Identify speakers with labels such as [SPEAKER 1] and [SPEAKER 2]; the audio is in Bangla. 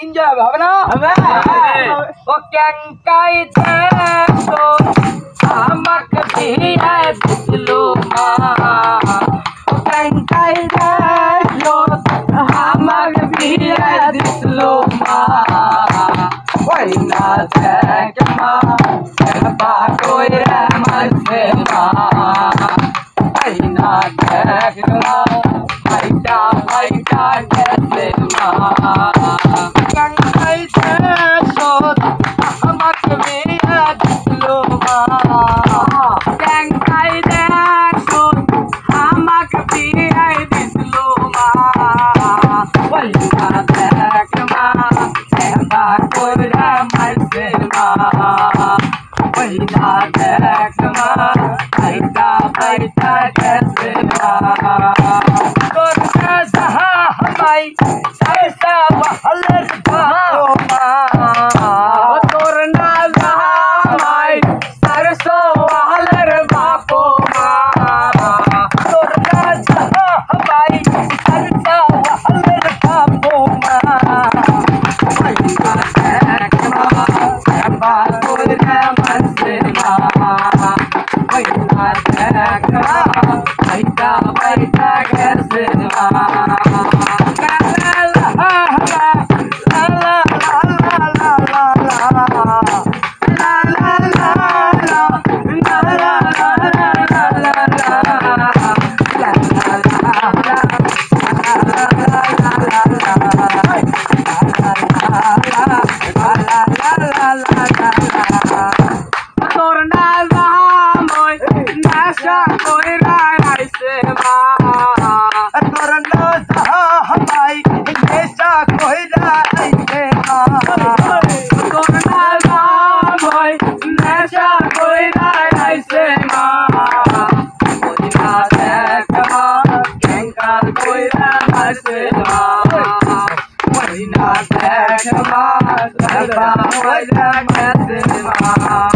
[SPEAKER 1] এনজয় হবে না ও ক্যাঙ্কাই তো আমাকে দিয়ে দিলো মা ও ক্যাঙ্কাই দেখলো আমাকে দিয়ে দিলো মা ওই না দেখ মা বা কইরা মারছে মা ওই না দেখ মা ভাইটা ভাইটা গেছে মা ক্যাঙ্কাই দেখলো আমাকে দিয়ে দিলো মা ক্যাঙ্কাই দেখলো আমাকে দিয়ে দিলো মা ওই না দেখ মা বা কইরা মারছে মা ওই না দেখ মা ভাইটা ভাইটা গেছে মা তোর না সাহা হামাই সারসা বহলের বাপো মা তোর না সাহা হামাই সারসা বহলের বাপো মা তোর না সাহা হামাই সারসা বহলের বাপো মা ওই না দেখ মা বা কইরা মারছে মা ওই না দেখ মা ভাইটা ভাইটা গেছে মা তোর না জামাই নেশা কইরা আইছে মা তোর না জামাই নেশা কইরা আইছে মা তোর না জামাই নেশা কইরা আইছে মা ওই না দেখ মা ক্যাঙ্কার কইরা আইছে মা ওই না দেখ মা কইরা গেছে মা